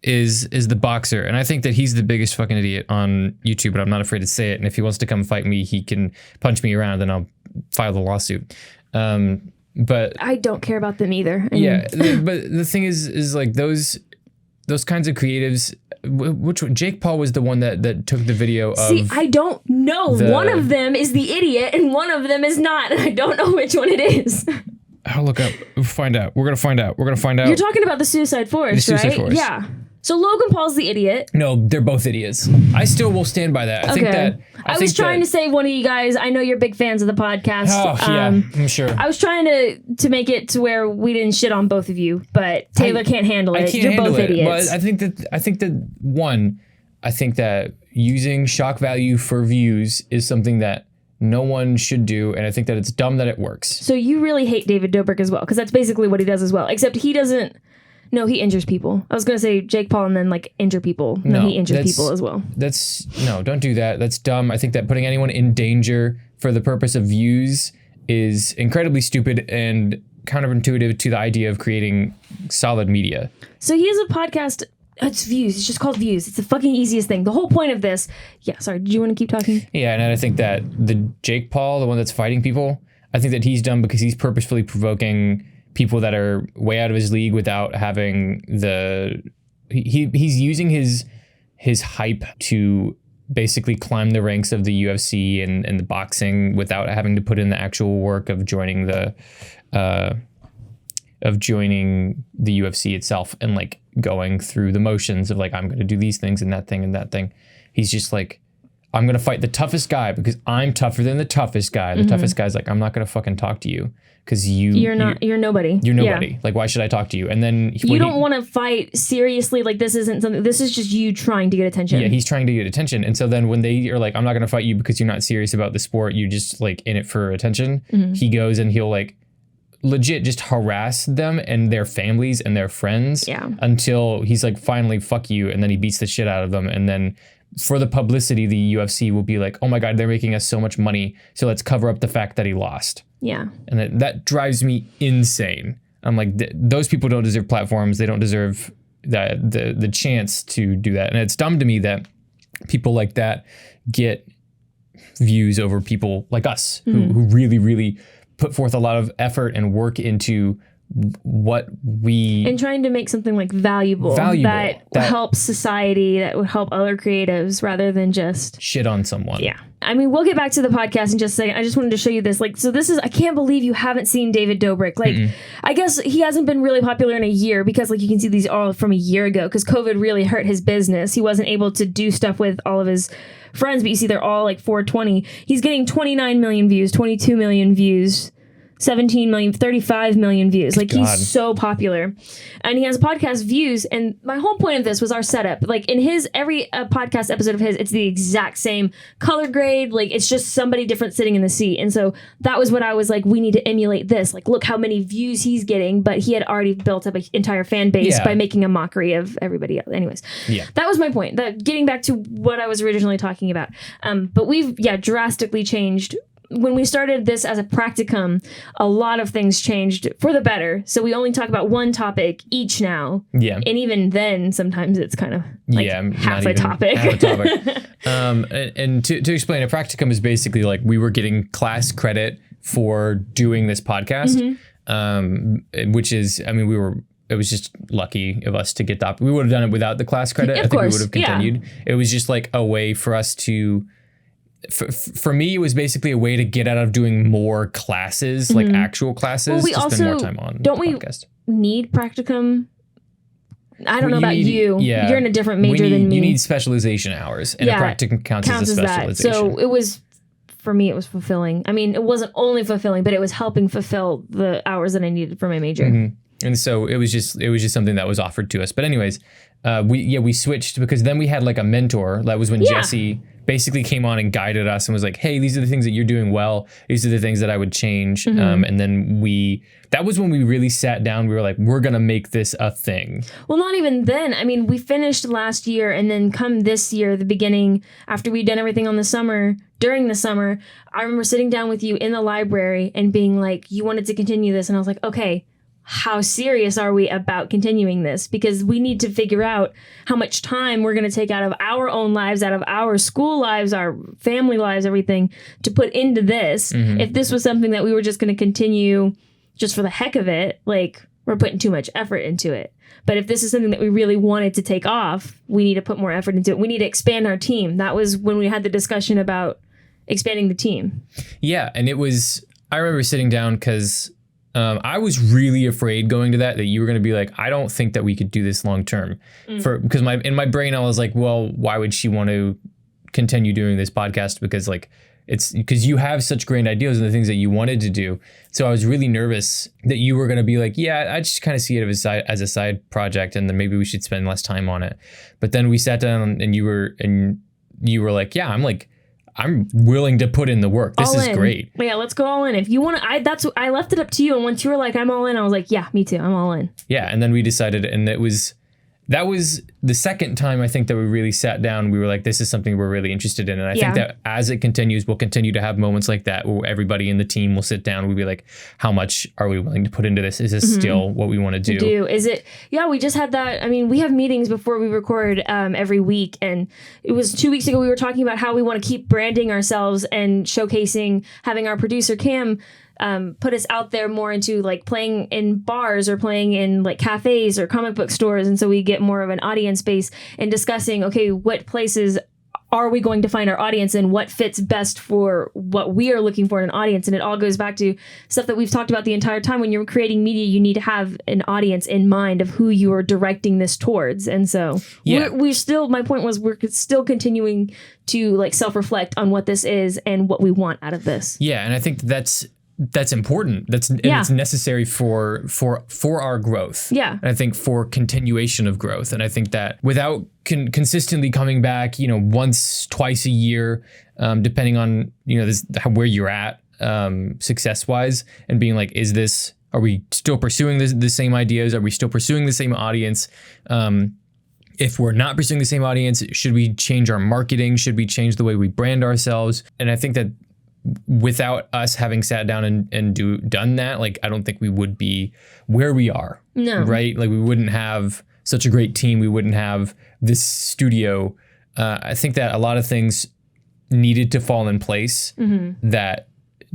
is the boxer, and I think that he's the biggest fucking idiot on YouTube, but I'm not afraid to say it. And if he wants to come fight me, he can punch me around, and I'll file the lawsuit. But I don't care about them either. But the thing is like those kinds of creatives. Which one? Jake Paul was the one that took the video of. See, I don't know. One of them is the idiot, and one of them is not, and I don't know which one it is. I'll look up. We'll find out. We're gonna find out. You're talking about the Suicide Forest, the Suicide right? Forest. Yeah. So Logan Paul's the idiot. No, they're both idiots. I still will stand by that. I was trying to save one of you guys. I know you're big fans of the podcast. Oh, yeah, I'm sure. I was trying to make it to where we didn't shit on both of you, but Taylor can't handle it. You're both idiots. But I think that using shock value for views is something that no one should do, and I think that it's dumb that it works. So you really hate David Dobrik as well, because that's basically what he does as well, except he doesn't. No, he injures people. I was going to say Jake Paul and then like injure people. No, he injures people as well. Don't do that. That's dumb. I think that putting anyone in danger for the purpose of views is incredibly stupid and counterintuitive to the idea of creating solid media. So he has a podcast. It's Views. It's just called Views. It's the fucking easiest thing. The whole point of this. Yeah, sorry. Did you want to keep talking? Yeah, and I think that the Jake Paul, the one that's fighting people, I think that he's dumb because he's purposefully provoking people that are way out of his league without having he's using his hype to basically climb the ranks of the UFC and the boxing without having to put in the actual work of joining the UFC itself and like going through the motions of like, I'm going to do these things and that thing and that thing. He's just like, I'm going to fight the toughest guy because I'm tougher than the toughest guy. The toughest guy's like, I'm not going to fucking talk to you because you're nobody. You're nobody. Yeah. Like, why should I talk to you? And then you don't want to fight seriously. Like, this isn't something, this is just you trying to get attention. Yeah, he's trying to get attention. And so then when they are like, I'm not going to fight you because you're not serious about the sport, you're just like in it for attention. He goes and he'll like legit just harass them and their families and their friends until he's like, finally, fuck you. And then he beats the shit out of them. And then for the publicity, the UFC will be like, oh my God, they're making us so much money. So let's cover up the fact that he lost. Yeah. And that drives me insane. I'm like, those people don't deserve platforms. They don't deserve the chance to do that. And it's dumb to me that people like that get views over people like us who really, really put forth a lot of effort and work into what we... And trying to make something like valuable that helps society, that would help other creatives rather than just... shit on someone. Yeah. I mean, we'll get back to the podcast in just a second. I just wanted to show you this. Like, so this is... I can't believe you haven't seen David Dobrik. Like, I guess he hasn't been really popular in a year because, like, you can see these all from a year ago because COVID really hurt his business. He wasn't able to do stuff with all of his friends, but you see they're all like 420. He's getting 29 million views, 22 million views, 17 million, 35 million views. Like, he's so popular. And he has a podcast, Views. And my whole point of this was our setup. Like, in his, every podcast episode of his, it's the exact same color grade. Like, it's just somebody different sitting in the seat. And so that was what I was like, we need to emulate this. Like, look how many views he's getting. But he had already built up an entire fan base by making a mockery of everybody else. Anyways, that was my point. That getting back to what I was originally talking about. But we've, drastically changed. When we started this as a practicum, a lot of things changed for the better. So we only talk about one topic each now. Yeah. And even then, sometimes it's kind of like half a topic. And to explain, a practicum is basically like we were getting class credit for doing this podcast, which is, I mean, it was just lucky of us to get that. We would have done it without the class credit. I think we would have continued. It was just like a way for us to... For me, it was basically a way to get out of doing more classes, like actual classes. Well, we to spend more time on don't we podcast. Need practicum? I don't know about you. Yeah. You're in a different major than me. You need specialization hours, and a practicum counts as a specialization. That. So it was, for me, it was fulfilling. I mean, it wasn't only fulfilling, but it was helping fulfill the hours that I needed for my major. And so it was just something that was offered to us. But anyways, we switched because then we had like a mentor. That was when Jesse basically came on and guided us and was like, hey, these are the things that you're doing well. These are the things that I would change. And then that was when we really sat down. We were like, we're going to make this a thing. Well, not even then. I mean, we finished last year and then come this year, the beginning, after we'd done everything on the summer, during the summer, I remember sitting down with you in the library and being like, you wanted to continue this. And I was like, okay, how serious are we about continuing this? Because we need to figure out how much time we're going to take out of our own lives, out of our school lives, our family lives, everything to put into this. If this was something that we were just going to continue just for the heck of it, like we're putting too much effort into it. But if this is something that we really wanted to take off, we need to put more effort into it. We need to expand our team. That was when we had the discussion about expanding the team. Yeah. And I remember sitting down because I was really afraid going to that you were going to be like, I don't think that we could do this long term. Because in my brain, I was like, well, why would she want to continue doing this podcast? Because like, it's because you have such great ideas and the things that you wanted to do. So I was really nervous that you were going to be like, yeah, I just kind of see it as a side project. And then maybe we should spend less time on it. But then we sat down and you were like, yeah, I'm willing to put in the work. This is great. Yeah, let's go all in. If you want to, I left it up to you. And once you were like, I'm all in, I was like, yeah, me too. I'm all in. Yeah. And then we decided, and that was the second time I think that we really sat down. We were like, this is something we're really interested in. And I think that as it continues, we'll continue to have moments like that where everybody in the team will sit down. We'll be like, how much are we willing to put into this? Is this still what we want to do? Is it? Yeah, we just had that. I mean, we have meetings before we record every week. And it was 2 weeks ago, we were talking about how we want to keep branding ourselves and showcasing, having our producer Cam put us out there more into like playing in bars or playing in like cafes or comic book stores. And so we get more of an audience base and discussing, okay, what places are we going to find our audience and what fits best for what we are looking for in an audience? And it all goes back to stuff that we've talked about the entire time. When you're creating media, you need to have an audience in mind of who you are directing this towards. And so we're still, my point was, we're still continuing to like self-reflect on what this is and what we want out of this. Yeah. And I think that's important. It's necessary for our growth. Yeah. And I think for continuation of growth. And I think that without consistently coming back, once, twice a year, depending on, where you're at, success wise, and being like, are we still pursuing the same ideas? Are we still pursuing the same audience? If we're not pursuing the same audience, should we change our marketing? Should we change the way we brand ourselves? And I think that without us having sat down and done that, like, I don't think we would be where we are. No. Right? Like, we wouldn't have such a great team. We wouldn't have this studio. I think that a lot of things needed to fall in place that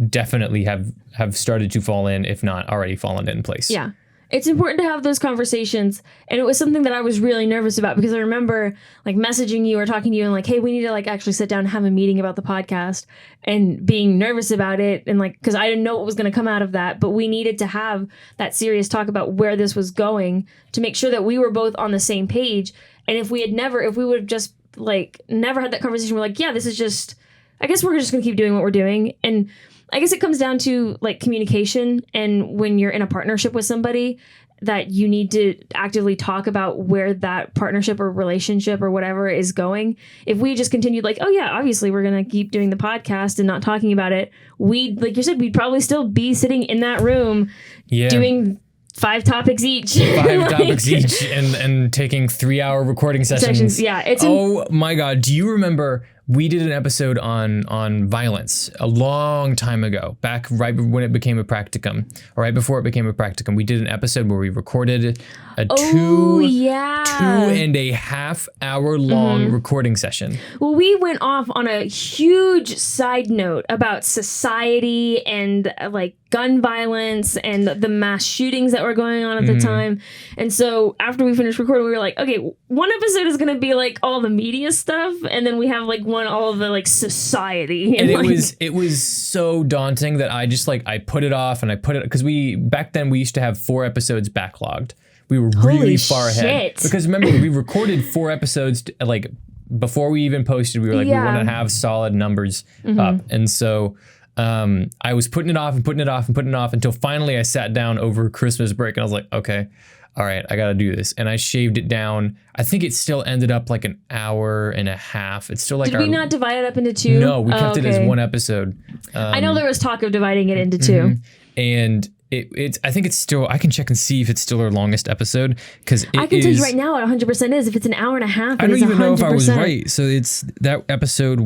definitely have started to fall in, if not already fallen in place. Yeah. It's important to have those conversations. And it was something that I was really nervous about because I remember like messaging you or talking to you and like, hey, we need to like actually sit down and have a meeting about the podcast, and being nervous about it. And like, because I didn't know what was going to come out of that, but we needed to have that serious talk about where this was going to make sure that we were both on the same page. And if we would have just like never had that conversation, we're like, yeah, this is just, I guess we're just going to keep doing what we're doing. And I guess it comes down to like communication, and when you're in a partnership with somebody, that you need to actively talk about where that partnership or relationship or whatever is going. If we just continued like, oh yeah, obviously we're going to keep doing the podcast and not talking about it, like you said, we'd probably still be sitting in that room doing 5 topics each. 5 topics each and taking 3-hour recording sessions. Yeah. Oh my God. Do you remember we did an episode on violence a long time ago, back right when it became a practicum, or right before it became a practicum? We did an episode where we recorded a 2.5 hour long recording session. Well, we went off on a huge side note about society and like gun violence and the mass shootings that were going on at the time. And so after we finished recording, we were like, okay, one episode is going to be like all the media stuff, and then we have like all of the like society. And it was so daunting that I just like, I put it off, and I put it, because back then we used to have 4 episodes backlogged. We were really far ahead. Because remember, we recorded 4 episodes like before we even posted. We were like, we want to have solid numbers up. And so I was putting it off and putting it off and putting it off until finally I sat down over Christmas break, and I was like, okay, all right, I got to do this. And I shaved it down. I think it still ended up like an hour and a half. It's still like, did we not divide it up into 2? No, we kept it as one episode. I know there was talk of dividing it into 2. And it's I think it's still, I can check and see if it's still our longest episode, because I can tell you right now it 100% is. If it's an hour and a half, I don't even know if I was right. So that episode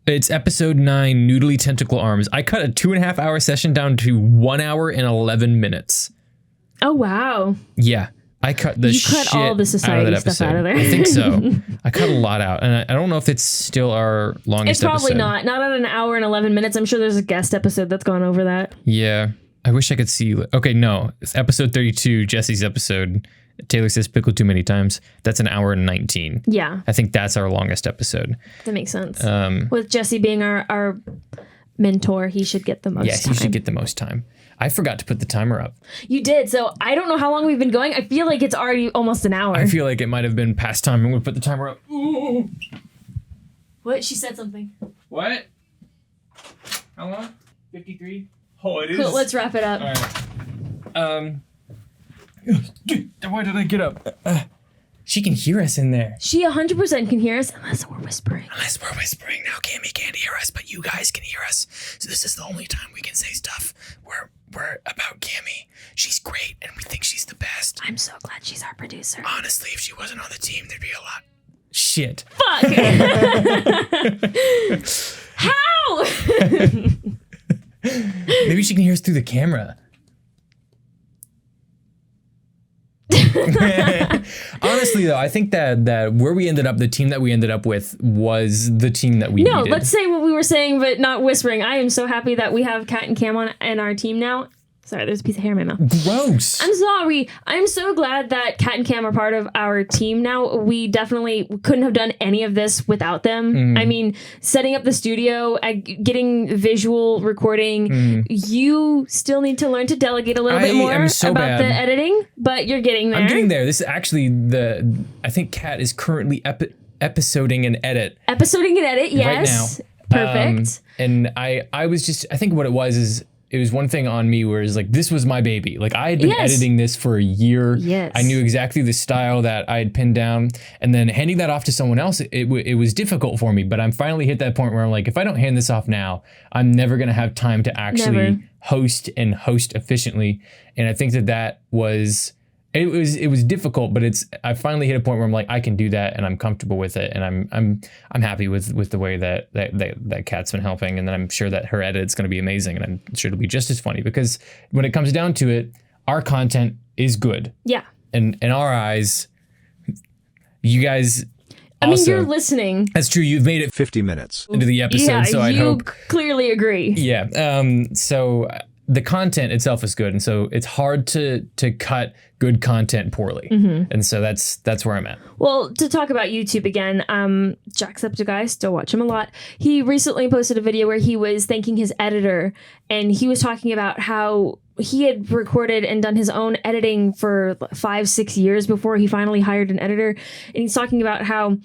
it's episode 9, Noodly Tentacle Arms. I cut a 2.5 hour session down to 1 hour and 11 minutes. Oh wow! Yeah, I cut the shit cut all the society stuff out of there. I think so. I cut a lot out, and I don't know if it's still our longest. It's probably episode. not at an hour and 11 minutes. I'm sure there's a guest episode that's gone over that. Yeah, I wish I could see. Okay, no, it's episode 32, Jesse's episode. Taylor says pickle too many times. That's an hour and 19. Yeah, I think that's our longest episode. That makes sense. With Jesse being our mentor, he should get the most. Yes, he should get the most time. I forgot to put the timer up. You did, so I don't know how long we've been going. I feel like it's already almost an hour. I feel like it might have been past time. I'm going to put the timer up. Ooh. What? She said something. What? How long? 53? Oh, it is. Cool, let's wrap it up. All right. Why did I get up? She can hear us in there. She 100% can hear us unless we're whispering. Now Cammy can't hear us, but you guys can hear us. So this is the only time we can say stuff we're about Cammy. She's great, and we think she's the best. I'm so glad she's our producer. Honestly, if she wasn't on the team, there'd be a lot. Shit. Fuck! How? Maybe she can hear us through the camera. Honestly, though, I think that where we ended up, the team that we ended up with was the team that we needed. Let's say what we were saying, but not whispering. I am so happy that we have Kat and Cam on our team now. Sorry, there's a piece of hair in my mouth. Gross. I'm sorry. I'm so glad that Kat and Cam are part of our team now. We definitely couldn't have done any of this without them. I mean, setting up the studio, getting visual recording, you still need to learn to delegate a little bit more about the editing, but you're getting there. I'm getting there. This is actually I think Kat is currently episoding an edit. Episoding an edit, yes. Right now. Perfect. And I was just, I think what it was it was one thing on me where it's like, this was my baby. Like I had been editing this for a year. Yes. I knew exactly the style that I had pinned down, and then handing that off to someone else, it was difficult for me. But I'm finally hit that point where I'm like, if I don't hand this off now, I'm never going to have time to actually host efficiently. And I think that was, it was difficult, but I finally hit a point where I'm like, I can do that, and I'm comfortable with it, and I'm happy with the way that Kat's been helping, and then I'm sure that her edit's going to be amazing, and I'm sure it'll be just as funny, because when it comes down to it, our content is good. Yeah. And in our eyes, you guys. I mean, you're listening. That's true. You've made it 50 minutes into the episode, so I hope clearly agree. Yeah. So the content itself is good, and so it's hard to cut good content poorly. And so that's where I'm at. Well, to talk about YouTube again, Jacksepticeye, still watch him a lot. He recently posted a video where he was thanking his editor, and he was talking about how he had recorded and done his own editing for 5-6 years before he finally hired an editor. And he's talking about how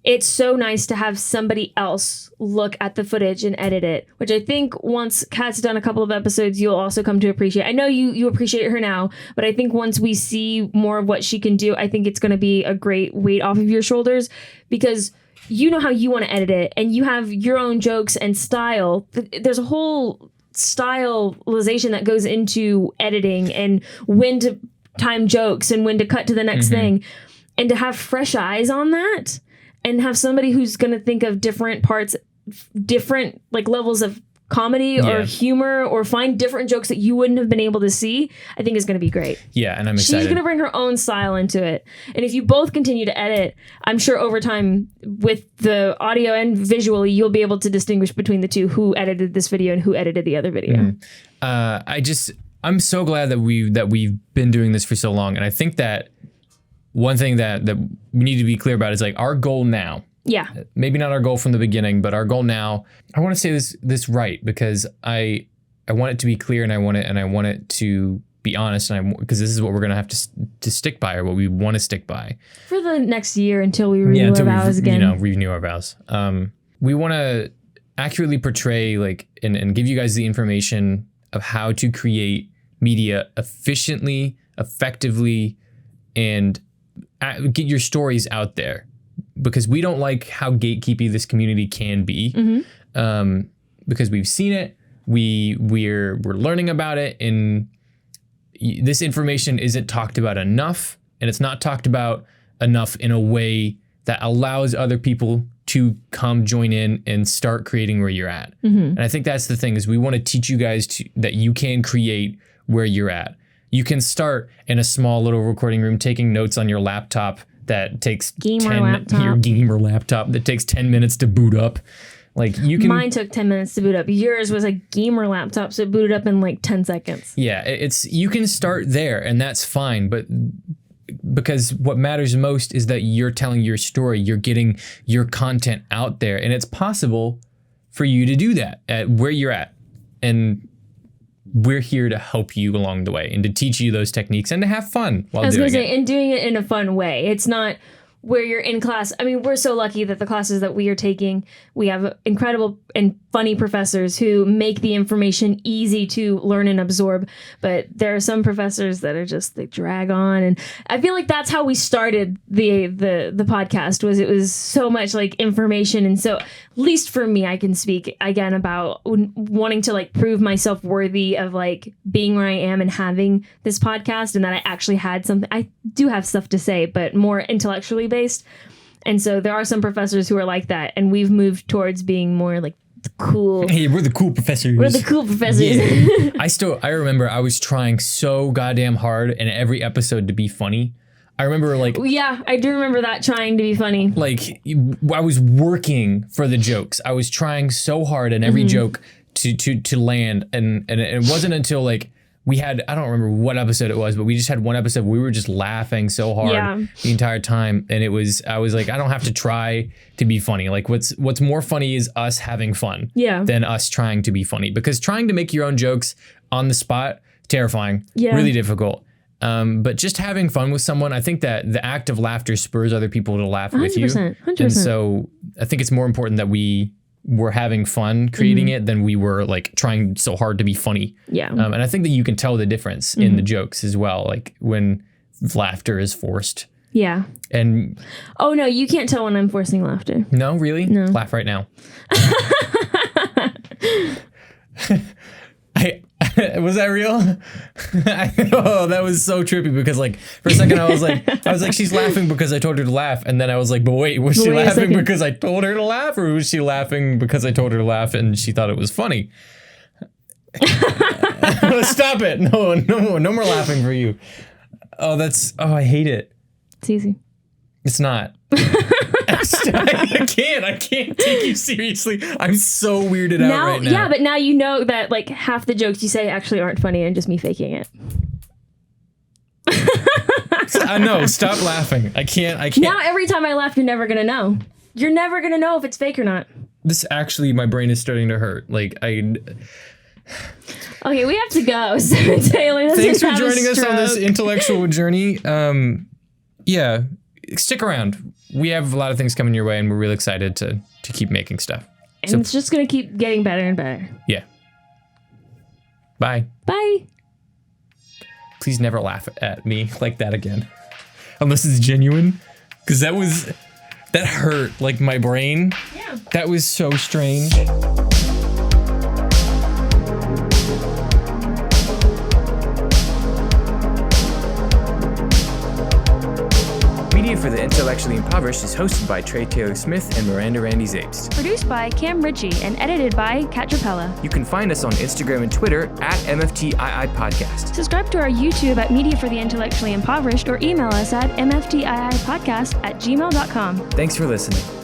it's so nice to have somebody else look at the footage and edit it, which I think once Kat's done a couple of episodes, you'll also come to appreciate. I know you appreciate her now, but I think once we see more of what she can do, I think it's going to be a great weight off of your shoulders, because you know how you want to edit it, and you have your own jokes and style. There's a whole stylization that goes into editing, and when to time jokes and when to cut to the next thing, and to have fresh eyes on that, and have somebody who's going to think of different parts, different like levels of comedy or humor, or find different jokes that you wouldn't have been able to see, I think is going to be great. Yeah, and I'm excited. She's going to bring her own style into it. And if you both continue to edit, I'm sure over time with the audio and visually, you'll be able to distinguish between the two, who edited this video and who edited the other video. I'm so glad that we've been doing this for so long. And I think that one thing that we need to be clear about is like our goal now. Yeah. Maybe not our goal from the beginning, but our goal now. I want to say this right, because I want it to be clear, and I want it to be honest, and because this is what we're gonna have to stick by, or what we want to stick by for the next year until we renew our vows again. Renew our vows. We want to accurately portray and give you guys the information of how to create media efficiently, effectively, and get your stories out there, because we don't like how gatekeepy this community can be, because we've seen it, we're learning about it, and this information isn't talked about enough, and it's not talked about enough in a way that allows other people to come join in and start creating where you're at. And I think that's the thing, is we want to teach you guys that you can create where you're at. You can start in a small little recording room, taking notes on your laptop that takes your gamer laptop that takes 10 minutes to boot up. Like you can. Mine took 10 minutes to boot up. Yours was a gamer laptop, so it booted up in like 10 seconds. Yeah, you can start there, and that's fine. But because what matters most is that you're telling your story, you're getting your content out there, and it's possible for you to do that at where you're at. And we're here to help you along the way, and to teach you those techniques, and to have fun while doing it. I was going to say, and doing it in a fun way. It's not where you're in class. I mean, we're so lucky that the classes that we are taking, we have incredible and funny professors who make the information easy to learn and absorb. But there are some professors that are just, they drag on. And I feel like that's how we started the podcast, was it was so much like information. And so, at least for me, I can speak again about wanting to like prove myself worthy of like being where I am and having this podcast, and that I actually had something. I do have stuff to say, but more intellectually based. And so there are some professors who are like that, and we've moved towards being more like cool. Hey, we're the cool professors. We're the cool professors. Yeah. I remember I was trying so goddamn hard in every episode to be funny. I remember yeah, I do remember that, trying to be funny. Like I was working for the jokes. I was trying so hard in every joke to land, and it wasn't until like we had, I don't remember what episode it was, but we just had one episode where we were just laughing so hard the entire time. And I was like, I don't have to try to be funny. Like what's more funny is us having fun than us trying to be funny, because trying to make your own jokes on the spot, terrifying, really difficult. But just having fun with someone, I think that the act of laughter spurs other people to laugh with you. 100%. And so I think it's more important that we were having fun creating it than we were like trying so hard to be funny. Yeah. And I think that you can tell the difference in the jokes as well, like when laughter is forced. Yeah. And oh no, you can't tell when I'm forcing laughter. no, really? No. Laugh right now. Was that real? Oh, that was so trippy because like for a second I was like, she's laughing because I told her to laugh, and then I was like, but wait, was she laughing because I told her to laugh, or was she laughing because I told her to laugh and she thought it was funny? Stop it! No more laughing for you. Oh, I hate it. It's easy. It's not. I can't take you seriously. I'm so weirded out right now. Yeah, but now you know that like half the jokes you say actually aren't funny and just me faking it. I know. Stop laughing. I can't. Now every time I laugh, you're never gonna know. You're never gonna know if it's fake or not. This actually, my brain is starting to hurt. Like Okay, we have to go. So Taylor, thanks for joining us on this intellectual journey. Yeah, stick around. We have a lot of things coming your way, and we're really excited to keep making stuff. And it's just gonna keep getting better and better. Yeah. Bye. Bye. Please never laugh at me like that again, unless it's genuine, because that hurt like my brain. Yeah. That was so strange. Media for the Intellectually Impoverished is hosted by Trey Taylor Smith and Miranda Randy Zapes. Produced by Cam Ritchie and edited by Kat Trapella. You can find us on Instagram and Twitter at MFTII Podcast. Subscribe to our YouTube at Media for the Intellectually Impoverished or email us at mftiipodcast@gmail.com. Thanks for listening.